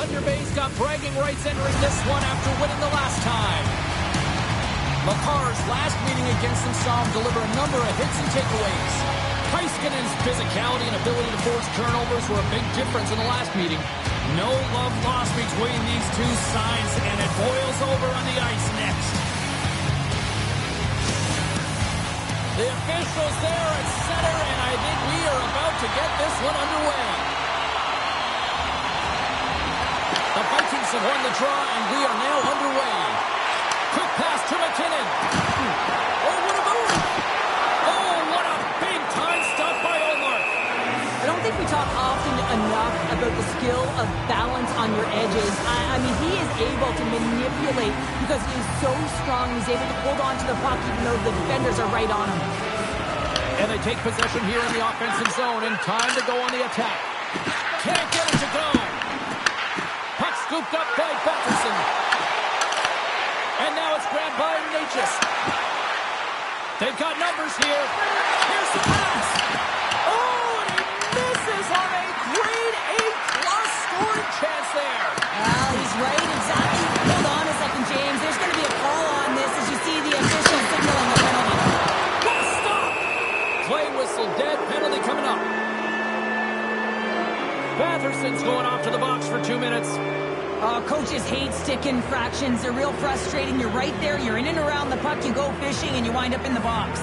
Thunder Bay's got bragging rights entering this one after winning the last time. McCarr's last meeting against them saw him deliver a number of hits and takeaways. Heiskanen's physicality and ability to force turnovers were a big difference in the last meeting. No love lost between these two sides, and it boils over on the ice next. The officials there at center, and I think we are about to get this one underway. The Vikings have won the draw, and we are now underway. Quick pass to McKinnon. Oh, what a move! Oh, what a big-time stop by Omar. I don't think we talk often enough about the skill of balance on your edges. I mean, he is able to manipulate because he is so strong. He's able to hold on to the puck even though the defenders are right on him. And they take possession here in the offensive zone, and time to go on the attack. Can't get it to go. Puck scooped up by Batherson. And now it's grabbed by Natchez. They've got numbers here. Here's the pass. Oh, and he misses on a grade A-plus scoring chance there. Well, he's right, exactly. Hold on a second, James. There's going to be a call on this as you see the official signaling the penalty. What a stop! Play whistle, dead, penalty coming up. Batherson's going off to the box for 2 minutes. Coaches hate stick infractions. They're real frustrating. You're right there. You're in and around the puck. You go fishing, and you wind up in the box.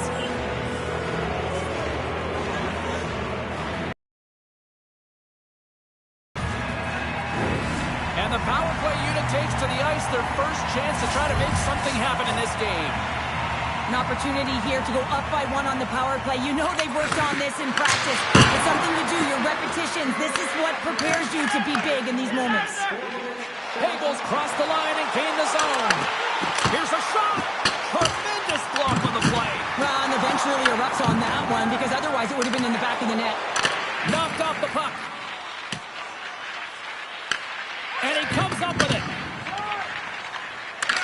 And the power play unit takes to the ice their first chance to try to make something happen in this game. An opportunity here to go up by 1 on the power play. You know they've worked on this in practice. It's something you do, your repetitions. This is what prepares you to be big in these moments. Hagel's crossed the line and gained the zone. Here's a shot. Tremendous block on the play. Well, and the bench really erupts on that one because otherwise it would have been in the back of the net. Knocked off the puck. And he comes up with it.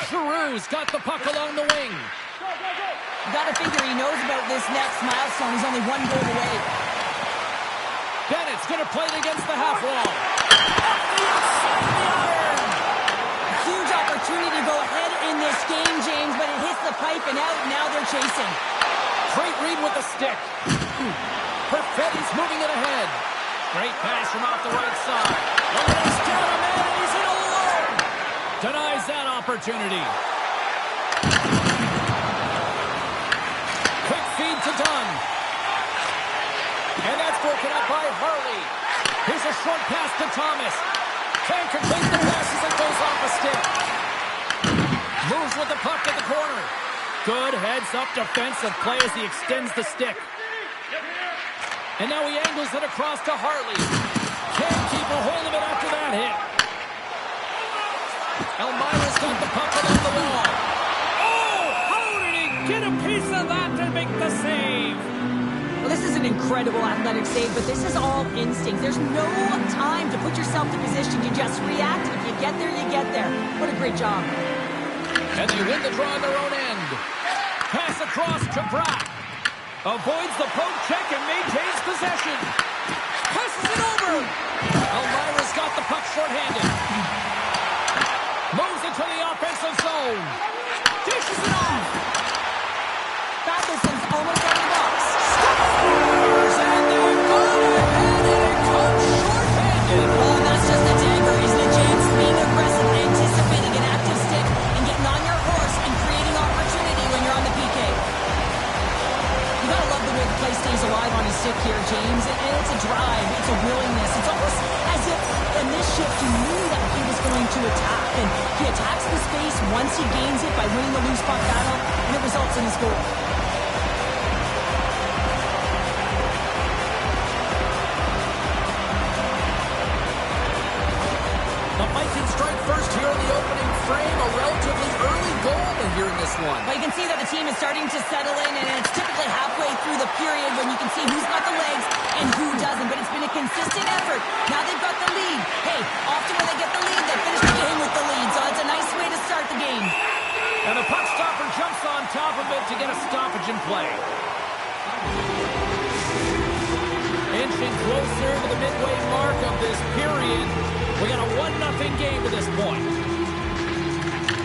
Giroux's got the puck along the wing. You got to figure he knows about this next milestone. He's only 1 goal away. Bennett's going to play it against the half wall. Up the inside the iron. Huge opportunity to go ahead in this game, James, but it hits the pipe and out. Now they're chasing. Great read with the stick. Perfetti's moving it ahead. Great pass from off the right side. He's down a man, and he's in alone. Denies that opportunity. Quick feed to Dunn. And that's broken up by Harley. Here's a short pass to Thomas. Can't complete the pass as it goes off a stick. Moves with the puck at the corner. Good heads-up defensive play as he extends the stick. And now he angles it across to Harley. Can't keep a hold of it after that hit. Elmira's got the puck along the wall. Oh, how did he get a piece of that to make the save? Well, this is an incredible athletic save, but this is all instinct. There's no time to put yourself in position. You just react. If you get there, you get there. What a great job. And they win the draw on their own end. Pass across to Brack. Avoids the poke check and maintains possession. Passes it over. Elmira's got the puck shorthanded. Moves into the offensive zone. Dishes it off. Batherson's almost out of the box. Scores! And they're gone ahead, and it comes shorthanded. Oh, and that's just a dagger, isn't it, James? Being aggressive, anticipating an active stick, and getting on your horse and creating opportunity when you're on the PK. You gotta love the way the play stays alive on his stick here, James. And it's a drive, it's a willingness. It's almost as if in this shift you knew that he was going to attack. And he attacks the space once he gains it by winning the loose puck battle, and it results in his goal. The Vikings strike first here in the opening frame. A relatively early goal here in this one. But you can see that the team is starting to settle in, and it's typically halfway through the period when you can see who's got the legs and who doesn't. But it's been a consistent effort. Now they've got the lead. Hey, often when they get the lead, they finish the game with the lead. So it's a nice way to start the game. And the puck stopper jumps on top of it to get a stoppage in play. Inching closer to the midway mark of this period. We got a 1-0 game to this point.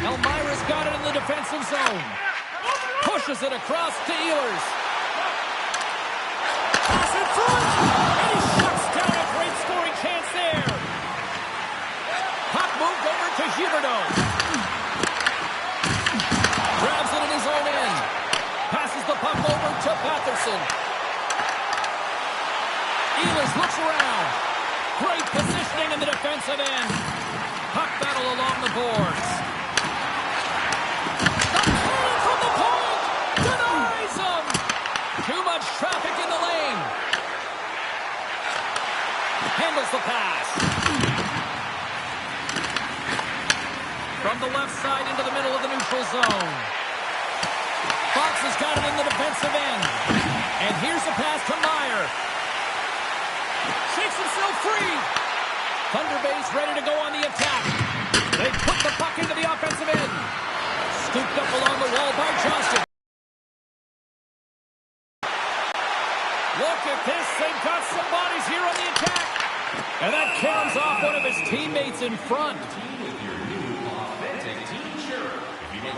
Elmira's got it in the defensive zone. Pushes it across to Ehlers. Pass in front. And he shuts down a great scoring chance there. Puck moved over to Huberdeau. Grabs it in his own end. Passes the puck over to Patterson. Ehlers looks around. Great positioning in the defensive end. Puck battle along the boards. The play from the point denies him. Too much traffic in the lane. Handles the pass. From the left side into the middle of the neutral zone. Fox has got it in the defensive end. And here's a pass to Meyer. Shakes himself free. Thunder Bay's ready to go on the attack. They put the puck into the offensive end. Scooped up along the wall by Johnston. Look at this. They've got some bodies here on the attack. And that caroms off one of his teammates in front.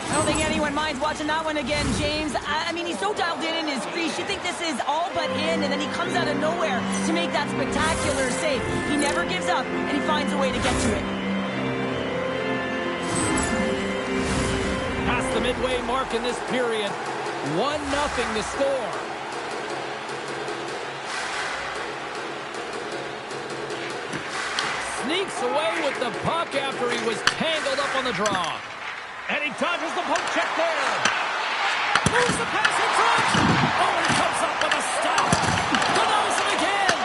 I don't think anyone minds watching that one again, James. I mean, he's so dialed in his crease. You think this is all but in, and then he comes out of nowhere to make that spectacular save. He never gives up, and he finds a way to get to it. Past the midway mark in this period. 1-0 to score. Sneaks away with the puck after he was tangled up on the draw. And he dodges the poke check there. Moves the pass in front. Oh, and he comes up with a stop. Denies him again.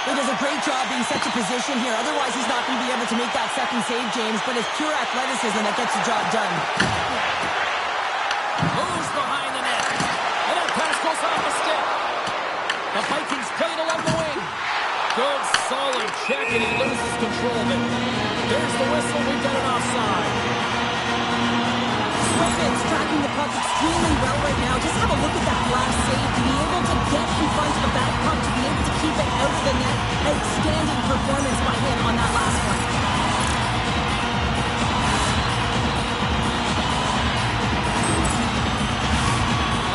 He does a great job being set to position here. Otherwise, he's not going to be able to make that second save, James. But it's pure athleticism that gets the job done. Moves behind the net. And that pass goes off the stick. The Vikings play it along the wing. Good, solid check, and he loses control of it. There's the whistle. We've got an offside. Swayman's tracking the puck extremely well right now. Just have a look at that last save. To be able to get in front of that puck, to be able to keep it out of the net. Outstanding performance by him on that last one.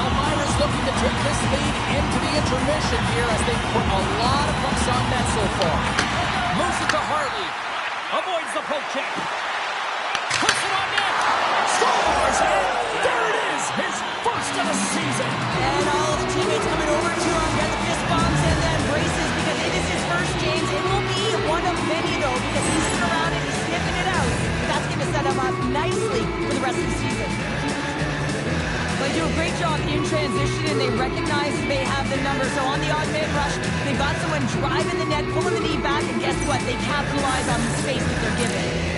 Elmira's looking to take this lead into the intermission here as they put a lot of pucks on net so far. Moves it to Hartley. Avoids the poke check. Puts it on net. Scores! And there it is! His first of the season! And all of the teammates coming over to him, get the fist bumps and then braces because it is his first, James. It will be one of many, though, because he's sitting around and he's sniffing it out. But that's going to set him up nicely for the rest of the season. They do a great job in transition, and they recognize they have the number. So on the odd man rush, they've got someone driving the net, pulling the knee back, and guess what? They capitalize on the space that they're given.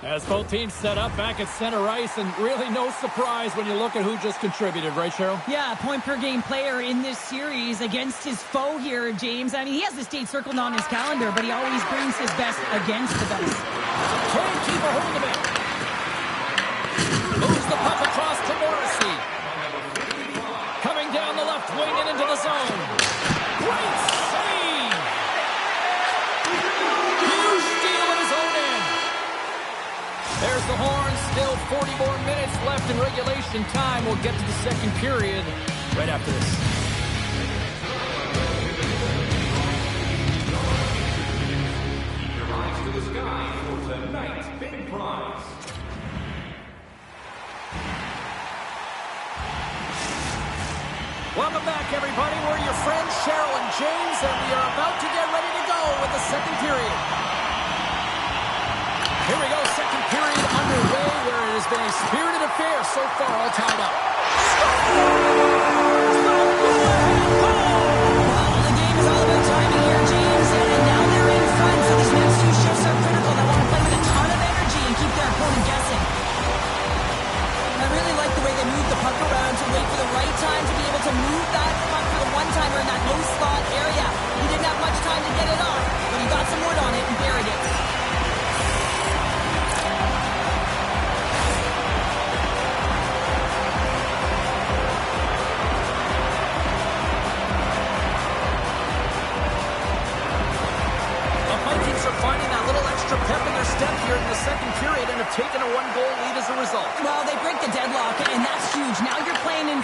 As both teams set up back at center ice, and really no surprise when you look at who just contributed, right, Cheryl? Yeah, point-per-game player in this series against his foe here, James. I mean, he has this date circled on his calendar, but he always brings his best against the best. Can't keep a hold of it. Moves the puck across to Morrissey. Coming down the left wing and into the zone. Great save! Huge steal in his own end. There's the horn. Still 40 more minutes left in regulation time. We'll get to the second period right after this. Keep your eyes to the sky for tonight's big prize. Welcome back, everybody. We're your friends, Cheryl and James, and we are about to get ready to go with the second period. Here we go, second period underway, where it has been a spirited affair so far, all tied up. Well, the game is all about timing here, James, and now they're in front, so these next two shifts are critical. They want to play with a ton of energy and keep their opponent guessing. I really like the way they move the puck around to wait for the right time to be able to move that puck for the one-timer in that low slot area. He didn't have much time to get it off, but he got some wood on it and buried it.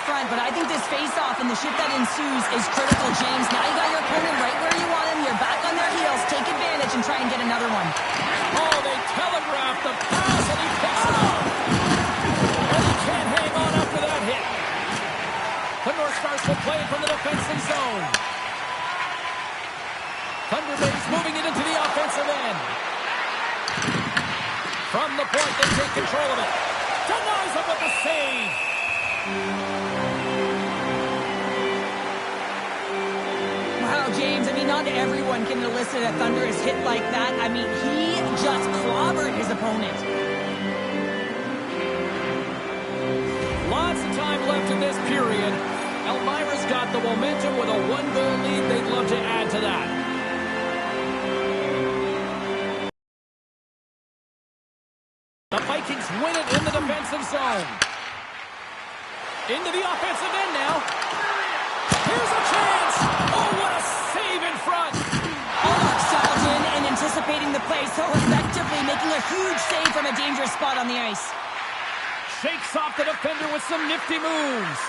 front, but I think this face-off and the shit that ensues is critical, James. Now you got your opponent right where you want him. You're back on their heels. Take advantage and try and get another one. Oh, they telegraphed the pass, and he picks it up. And he can't hang on after that hit. The North Stars will play it from the defensive zone. Thunder Bay's moving it into the offensive end. From the point, they take control of it. Denies him with the save. Wow, James, I mean, not everyone can elicit a thunderous hit like that. I mean, he just clobbered his opponent. Lots of time left in this period. Elmira's got the momentum with a one-goal lead. They'd love to add to that. The Vikings win it in the defensive zone. Into the offensive end now. Here's a chance. Oh, what a save in front. Almost dialed in and anticipating the play so effectively, making a huge save from a dangerous spot on the ice. Shakes off the defender with some nifty moves.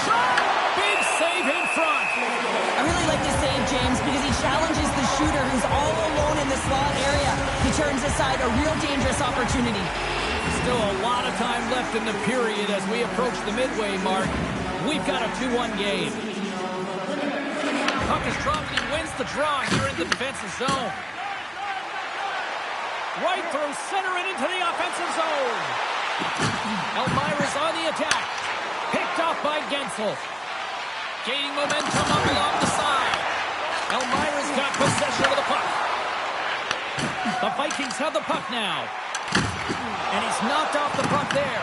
Shot! Big save in front. I really like this save, James, because he challenges the shooter who's all alone in the slot area. He turns aside a real dangerous opportunity. Still a lot of time left in the period as we approach the midway mark. We've got a 2-1 game. Puck is dropped and he wins the draw here in the defensive zone. Right through center and into the offensive zone. Elmira's on the attack. Picked off by Gensel. Gaining momentum up along the side. Elmira's got possession of the puck. The Vikings have the puck now. And he's knocked off the puck there.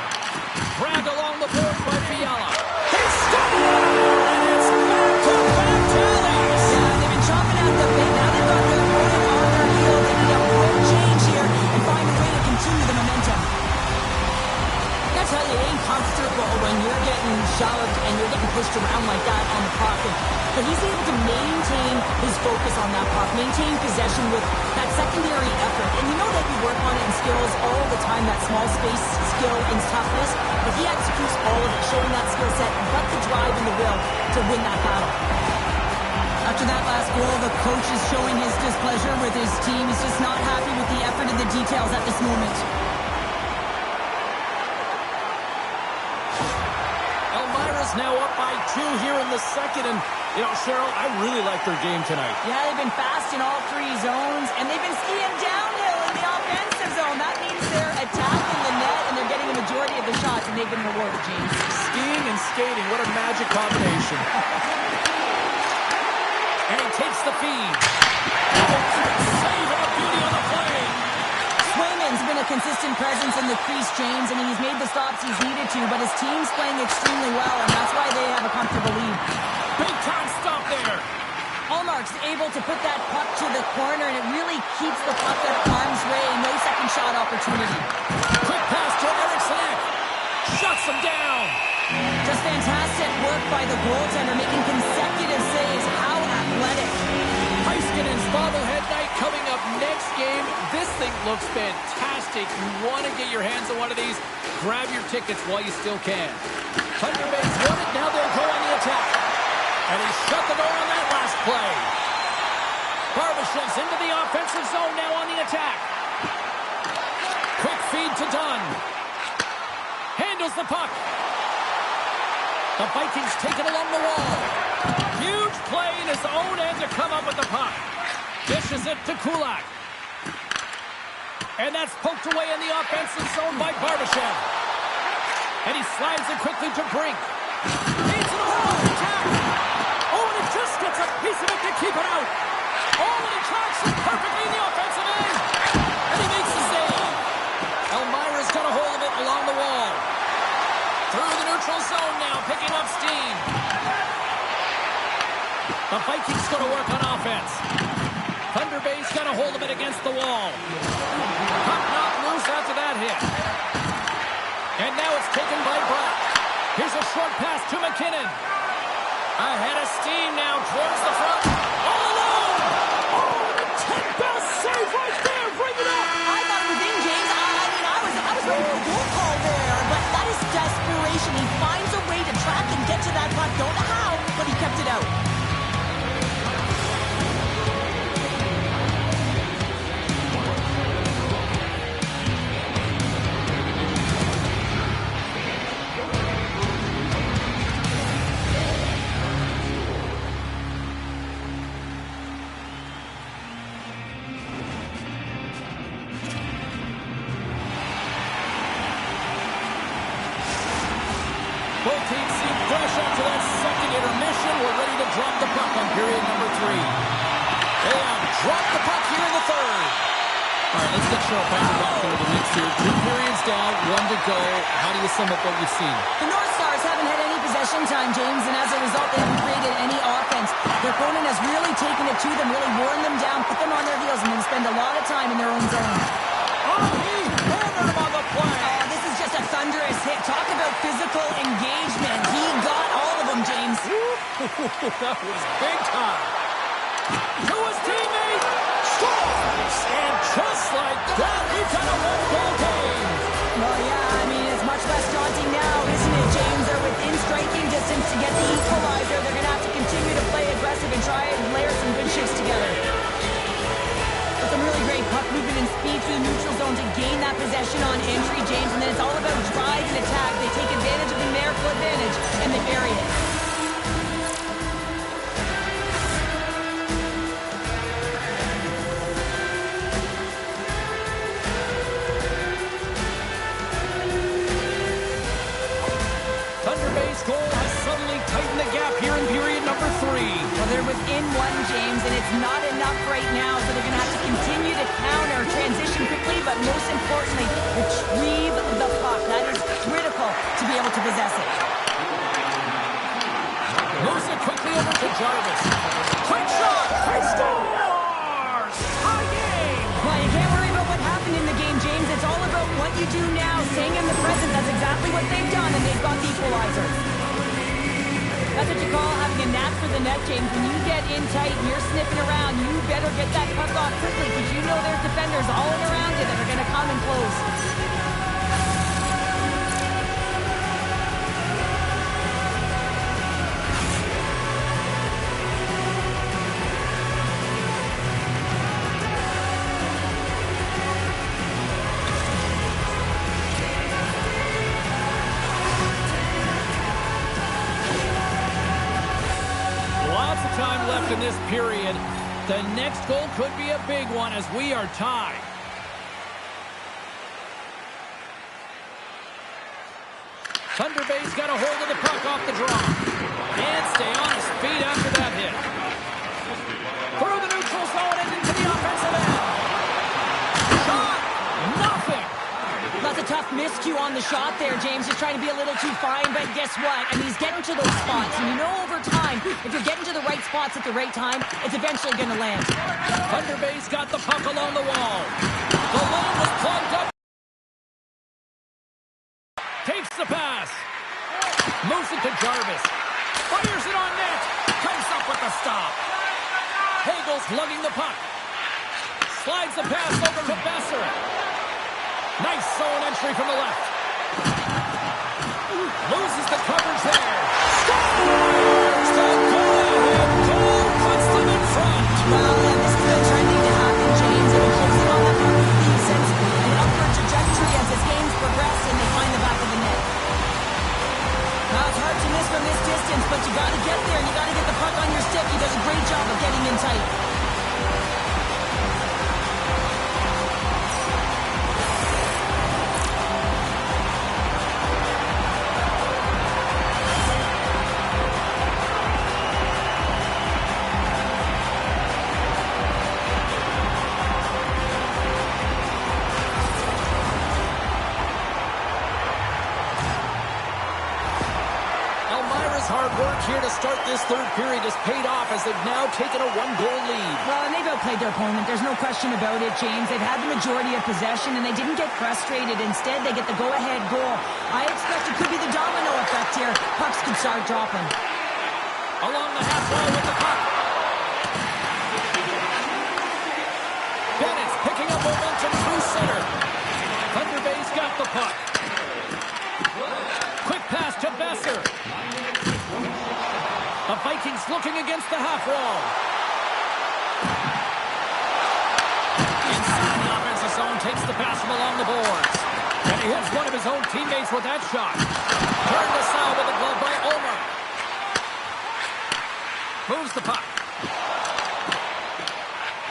Grabbed along the boards by Fiala. He's stopped it! And it's back-to-back tallies! Yeah, they've been chomping at the bit. Now they've got their opponent on their heel. They need a quick change here and find a way to continue the momentum. I tell you, it ain't comfortable when you're getting shoved and you're getting pushed around like that on the puck. But he's able to maintain his focus on that puck, maintain possession with that secondary effort. And you know that you work on it in skills all the time, that small space skill and toughness. But he executes all of it, showing that skill set, but the drive and the will to win that battle. After that last goal, the coach is showing his displeasure with his team. He's just not happy with the effort and the details at this moment. Now up by 2 here in the second, and you know, Cheryl, I really like their game tonight. Yeah, they've been fast in all 3 zones, and they've been skiing downhill in the offensive zone. That means they're attacking the net, and they're getting a majority of the shots, and they've been rewarded, James. Skiing and skating, what a magic combination. And he takes the feed. Save and a beauty on the play. Swayman's been a consistent presence in the crease, James. I mean, he's made the stops he's needed to, but his team's playing extremely well, and that's why they have a comfortable lead. Big time stop there. Allmark's able to put that puck to the corner, and it really keeps the puck at arm's way. No second shot opportunity. Quick pass to Eriksson. Shuts him down. Just fantastic work by the goaltender, making consecutive saves. How athletic. Heiskanen's bobblehead night coming up next game. This thing looks fantastic. You want to get your hands on one of these, grab your tickets while you still can. Thunder Bay's won it, now they'll go on the attack. And he shut the door on that last play. Barbashev's into the offensive zone now on the attack. Quick feed to Dunn. Handles the puck. The Vikings take it along the wall. Huge play in his own end to come up with the puck. Dishes it to Kulak. And that's poked away in the offensive zone by Barbashev. And he slides it quickly to Brink. Needs an overall attack. Oh, and it just gets a piece of it to keep it out. Oh, and he tracks it perfectly in the offensive end. And he makes the save. Elmira's got a hold of it along the wall. Through the neutral zone now, picking up steam. The Vikings going to work on offense. Thunder Bay's got a hold of it against the wall. Puck knocked loose after that hit. And now it's taken by Brock. Here's a short pass to McKinnon. Ahead of steam now towards the front. All alone! Oh, the 10th-best save right there! Bring it up! I thought it was in, James. I was ready for a goal call there, but that is desperation. He Both teams seem fresh after that second intermission. We're ready to drop the puck on period number 3. They have dropped the puck here in the third. All right, let's get Cheryl Patrick back into the mix here. 2 periods down, 1 to go. How do you sum up what you've seen? The North Stars haven't had any possession time, James, and as a result, they haven't created any offense. Their opponent has really taken it to them, really worn them down, put them on their heels, and then spend a lot of time in their own zone. Oh, he hammered him on the play. Oh, this is just a thunderous hit. Talk about physical engagement. He got all of them, James. That was big time. To his teammate, scores! And just like that, we've got a 1-goal game. Well, yeah, I mean, it's much less daunting now, isn't it, James? They're within striking distance to get the equalizer. They're going to have to continue to play aggressive and try and layer some good shifts together. With some really great puck movement and speed through the neutral zone to gain that possession on entry, James, and then it's all about drive and attack. They take advantage of the numerical advantage, and they bury it. Well, they're within 1, James, and it's not enough right now, so they're going to have to continue to counter, transition quickly, but most importantly, retrieve the puck. That is critical to be able to possess it. Moves it quickly over to Jarvis. Quick shot! He scores! High game! Well, you can't worry about what happened in the game, James. It's all about what you do now, staying in the present. That's exactly what they've done, and they've got the equalizer. That's what you call having a knack for the net, James. When you get in tight and you're sniffing around, you better get that puck off quickly because you know there's defenders all in around you that are going to come and close. Time left in this period. The next goal could be a big one as we are tied. Thunder Bay's got a hold of the puck off the draw. And stay on his feet after that hit. Through the neutral zone and into the offensive end. Shot! Nothing! That's a tough miscue on the shot there, James. Just trying to be a little too fine, but guess what? I mean, he's getting to those spots, and you know over time, if you're getting to the right spots at the right time, it's eventually going to land. Thunder Bay's got the puck along the wall. The lane was plugged up. Takes the pass. Moves it to Jarvis. Fires it on net. Comes up with the stop. Hagel's lugging the puck. Slides the pass over to Besser. Nice zone entry from the left. Loses the coverage there. Scores! The go-ahead goal puts them in front. Well, yeah, this has been trending to happen, James, and it keeps it on that puck sense an upward trajectory as his games progress and they find the back of the net. Now, it's hard to miss from this distance, but you got to get there and you got to get the puck on your stick. He does a great job of getting in tight. Hard work here to start this third period has paid off as they've now taken a 1-goal lead. Well, and they've outplayed their opponent. There's no question about it, James. They've had the majority of possession, and they didn't get frustrated. Instead, they get the go-ahead goal. I expect it could be the domino effect here. Pucks could start dropping. Along the half wall with the puck. Bennett's picking up momentum through center. Thunder Bay's got the puck. Quick pass to Besser. The Vikings looking against the half wall. Inside the offensive zone, takes the pass from along the boards. And he hits one of his own teammates with that shot. Turned aside with a glove by Ulmer. Moves the puck.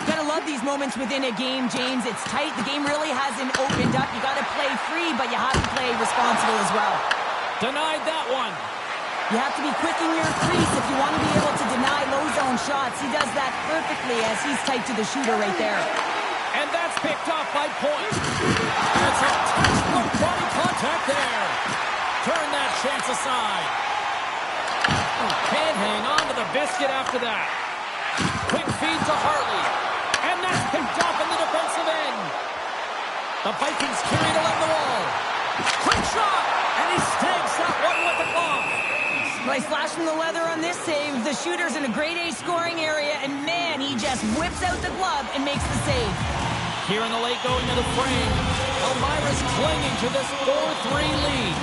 Gotta love these moments within a game, James. It's tight. The game really hasn't opened up. You gotta play free, but you have to play responsible as well. Denied that one. You have to be quick in your crease if you want to be able to deny low zone shots. He does that perfectly as he's tight to the shooter right there. And that's picked off by Point. It's a textbook body contact there. Turn that chance aside. Can't hang on to the biscuit after that. Quick feed to Hartley. And that's picked off in the defensive end. The Vikings carried along the wall. Quick shot. And he snags that one with the glove. By slashing the leather on this save, the shooter's in a grade A scoring area, and man, he just whips out the glove and makes the save. Here in the late going to the frame, Elmira's clinging to this 4-3 lead.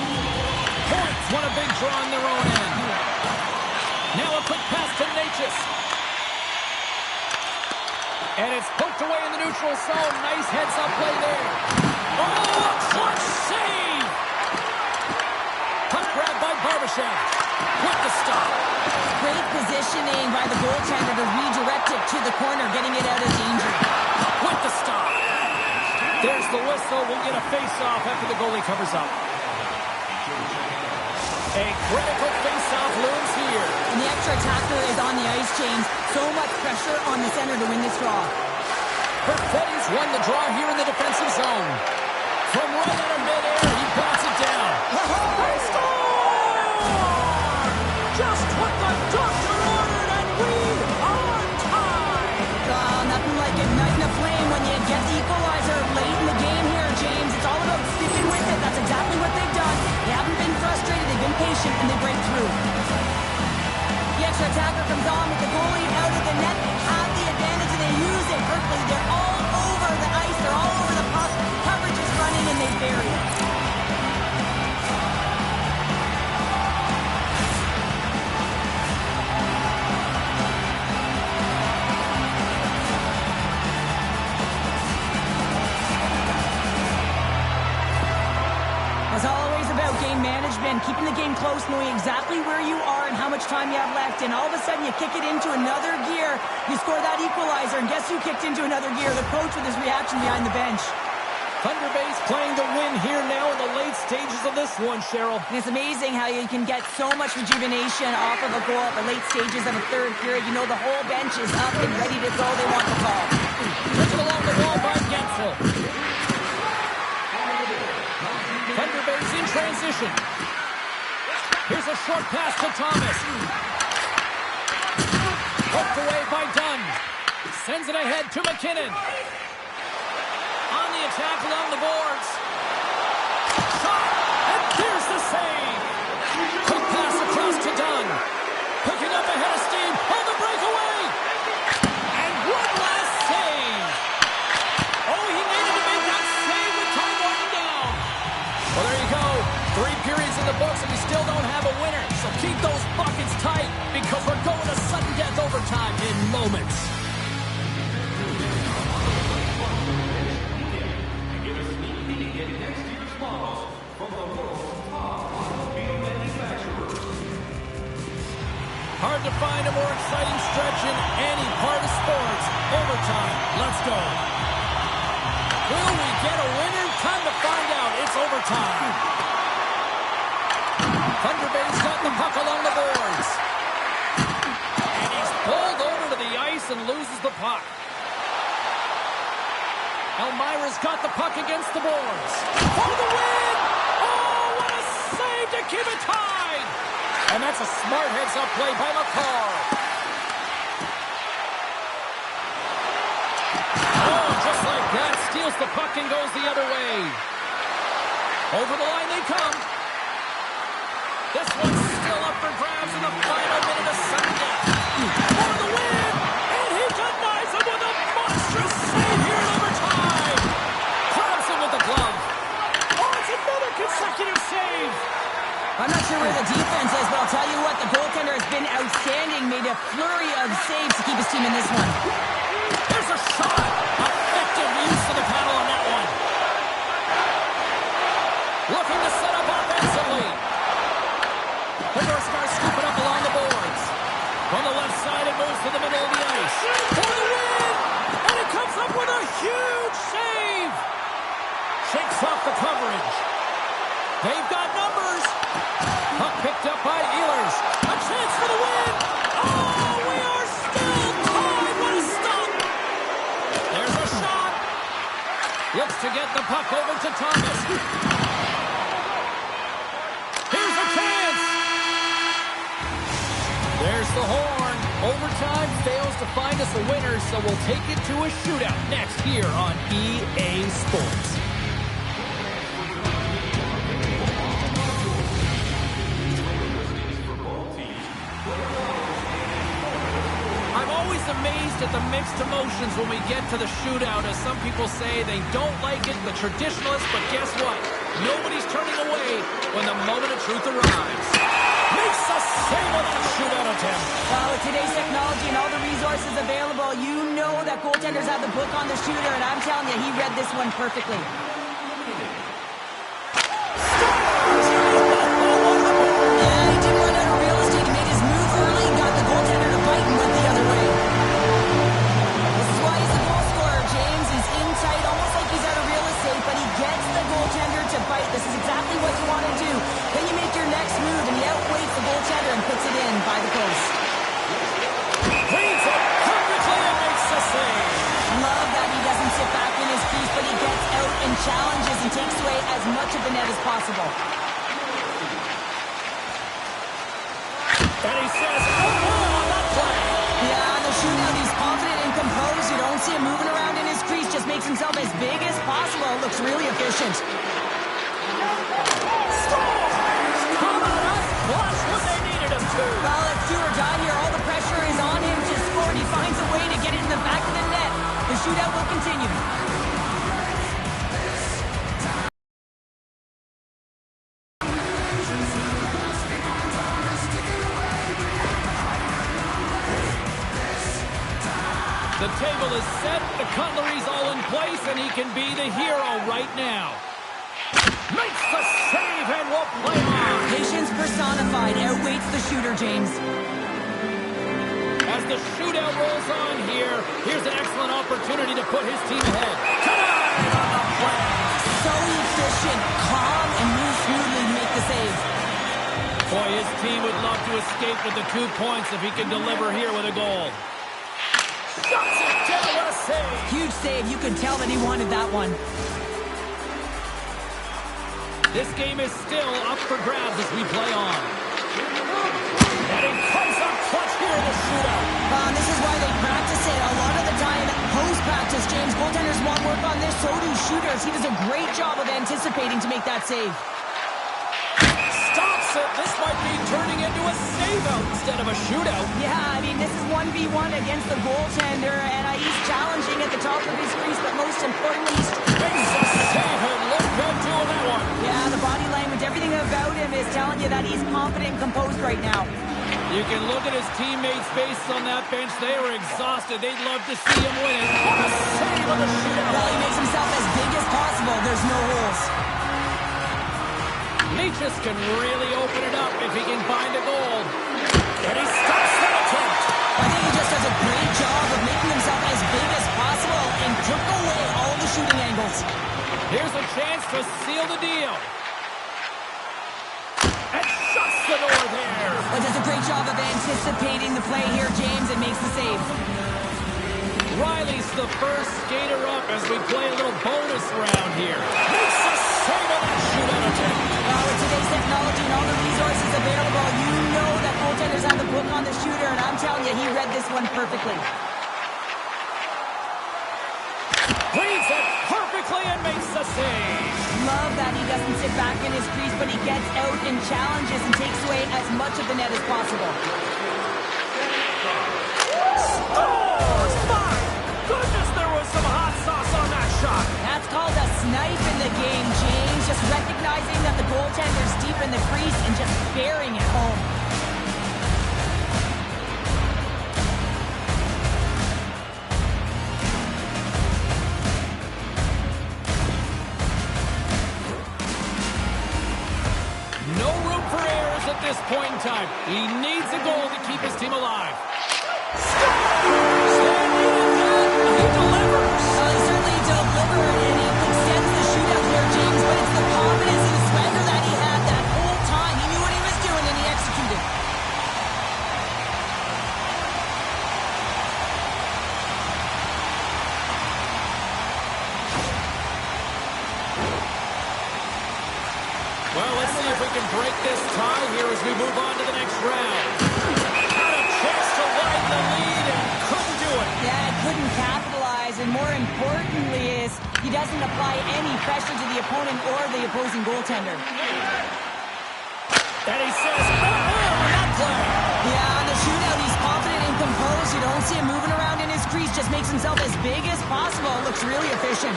Points want a big draw on their own end. Now a quick pass to Natchez. And it's poked away in the neutral zone. Nice heads-up play there. Oh, a clutch save! Puck grab by Barbashev. With the stop. Great positioning by the goaltender to redirect it to the corner, getting it out of danger. With the stop. There's the whistle. We'll get a face-off after the goalie covers up. A critical face-off looms here. And the extra attacker is on the ice, James. So much pressure on the center to win this draw. Perfetti's won the draw here in the defensive zone. From right out of midair, he bats it down. They score! Just what the doctor ordered, and we are tied! Oh, nothing like igniting a flame when you get the equalizer late in the game here, James. It's all about sticking with it. That's exactly what they've done. They haven't been frustrated. They've been patient, and they break through. The extra attacker comes on with the goalie out of the net. They have the advantage, and they use it perfectly. They're all over the ice. They're all over the puck. Coverage is running, and they bury it. As always about game management, keeping the game close, knowing exactly where you are and how much time you have left, and all of a sudden you kick it into another gear, you score that equalizer, and guess who kicked into another gear? The coach with his reaction behind the bench. Thunder Bay's playing to win here now in the late stages of this one, Cheryl. And it's amazing how you can get so much rejuvenation off of a goal at the late stages of a third period. You know the whole bench is up and ready to go. They want the call. Took it along the wall by Gensel. Thunder Bay's in transition. Here's a short pass to Thomas. Poked away by Dunn. Sends it ahead to McKinnon. On the attack along the boards. Shot! And here's the save! Quick pass across to Dunn. Picking up ahead of steam on the breakaway. And one last save. Oh, he needed to make that save with time winding down. Well, there you go. 3 periods in the books, and we still don't have a winner. So keep those buckets tight, because we're going to sudden death overtime in moments. Hard to find a more exciting stretch in any part of sports. Overtime. Let's go. Will we get a winner? Time to find out. It's overtime. Thunder Bay's got the puck along the boards. And he's pulled over to the ice and loses the puck. Elmira's got the puck against the boards. For the win! Oh, what a save to keep it tied! And that's a smart heads-up play by McCall. Oh, just like that, steals the puck and goes the other way. Over the line they come. This one's still up for grabs in the final minute of sudden death. For the win! And he denies him with a monstrous save here in overtime. Grabs him with the glove. Oh, it's another consecutive save. I'm not sure where the defense is, but I'll tell you what, the goaltender has been outstanding, made a flurry of saves to keep his team in this one. There's a shot. Effective use of the paddle on that one. Looking to set up offensively. The North Star scooping up along the boards. On the left side, it moves to the middle of the ice. For the win! And it comes up with a huge save. Shakes off the coverage. They've got numbers. Puck picked up by Ehlers. Thomas. Here's a chance. There's the horn. Overtime fails to find us a winner, so we'll take it to a shootout next here on EA Sports. I'm always amazed at the mixed emotions when we get to the shootout, as some people say they don't like it, the traditionalists, but guess what? Nobody's turning away when the moment of truth arrives. Makes a save on that shootout attempt. Well, with today's technology and all the resources available, you know that goaltenders have the book on the shooter, and I'm telling you, he read this one perfectly. Yeah, he didn't run out of real estate. He made his move early, got the goaltender to fight, and went the other way. This is why he's a goal scorer, James. He's in tight, almost like he's out of real estate, but he gets the goaltender to fight. This is exactly what you want to do. Then you make your next move, and he outweighs the goaltender and puts it in by the post. Reads it perfectly and makes the save. Love that he doesn't sit back in his crease, but he gets out and challenges and takes away as much of the net as possible. And he says, oh, on that play. Yeah, on the shootout, he's confident and composed. You don't see him moving around in his crease, just makes himself as big as possible. It looks really efficient. Well, it's do or die here. All the pressure is on him to score, and he finds a way to get it in the back of the net. The shootout will continue. The table is set, the cutlery's all in place, and he can be the hero right now. Makes the save and will play on. Patience personified outweighs the shooter, James. As the shootout rolls on here, here's an excellent opportunity to put his team ahead. Tonight on the play. So efficient, calm, and moves smoothly to make the save. Boy, his team would love to escape with the 2 points if he can deliver here with a goal. Shuts it down, what a save. Huge save. You could tell that he wanted that one. This game is still up for grabs as we play on. And he comes up clutch here in the shootout. This is why they practice it. A lot of the time, post-practice, James, goaltenders want work on this, so do shooters. He does a great job of anticipating to make that save. Stops it. This might be turning into a save-out instead of a shootout. Yeah, I mean, this is 1v1 against the goaltender, and he's challenging at the top of his crease, but most importantly, he's... Makes a save and look good doing that one. Yeah, the body language, everything about him is telling you that he's confident and composed right now. You can look at his teammates' faces on that bench. They were exhausted. They'd love to see him win it. What a save on the shootout. Well, he makes himself as big as possible. There's no holes. Leachus can really open it up if he can find a goal. And he stops that attempt. I think he just does a great job of making himself as big as possible and took away all the shooting angles. Here's a chance to seal the deal. And shuts the door there. Well, does a great job of anticipating the play here, James, and makes the save. Riley's the first skater up as we play a little bonus round here. Makes a save on that shootout attempt. Well, with today's technology and all the resources available, you know that goaltenders have the book on the shooter, and I'm telling you, he read this one perfectly. Reads it perfectly and makes the save. Love that he doesn't sit back in his crease, but he gets out and challenges and takes away as much of the net as possible. Scores! My goodness, there was some hot sauce on that shot. That's called a snipe in the game, James. Just recognizing that the goaltender's deep in the crease and just burying it home. No room for errors at this point in time. He needs a goal to keep his team alive. Scores! He delivers. Well, he certainly delivered, and he extends the shootout here, James, but it's the confidence and swagger that he had that whole time. He knew what he was doing, and he executed. break this tie here as we move on to the next round. Had a chance to widen the lead and couldn't do it. Yeah, couldn't capitalize, and more importantly is he doesn't apply any pressure to the opponent or the opposing goaltender. And he says, on that play. Yeah, on the shootout, he's confident and composed. You don't see him moving around in his crease, just makes himself as big as possible. Looks really efficient.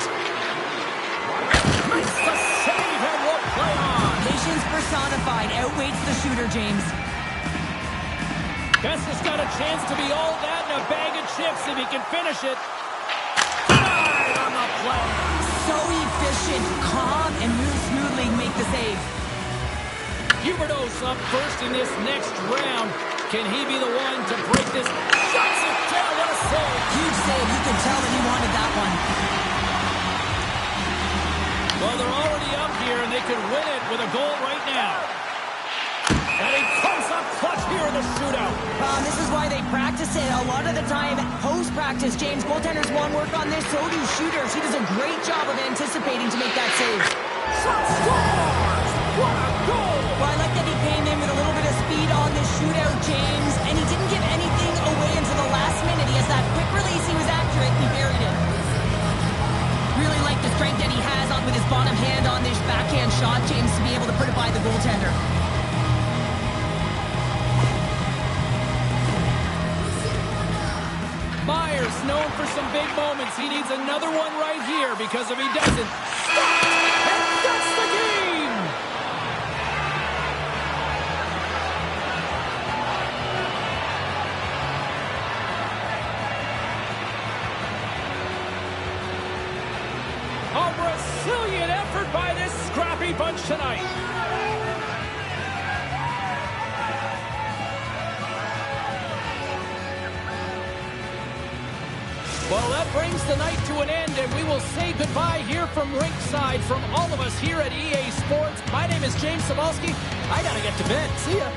Makes the save and will play on. Patience personified, outweighs the shooter, James. Gus has got a chance to be all that and a bag of chips if he can finish it. Right on the play. So efficient, calm, and moves smoothly to make the save. Huberdeau's up first in this next round. Can he be the one to break this? Shuts it down. What a save. Huge save. You could tell that he wanted that one. Well, they're already up here, and they could win it with a goal right now. And he comes up clutch here in the shootout. This is why they practice it. A lot of the time, post-practice, James, goaltenders want work on this, so do shooters. He does a great job of anticipating to make that save. Shot scores! What a goal! Well, I like that he came in with a little bit of speed on this shootout, James, and he didn't give anything away until the last minute. He has that quick release. He was accurate. He buried it. Really like the strength that he has on with his bottom hand on this backhand shot, James, to be able to put it by the goaltender. Myers, known for some big moments. He needs another one right here because if he doesn't, and that's the game! A Brazilian effort by this scrappy bunch tonight. Well, that brings the night to an end, and we will say goodbye here from ringside. From all of us here at EA Sports, my name is James Cebulski. I gotta get to bed. See ya.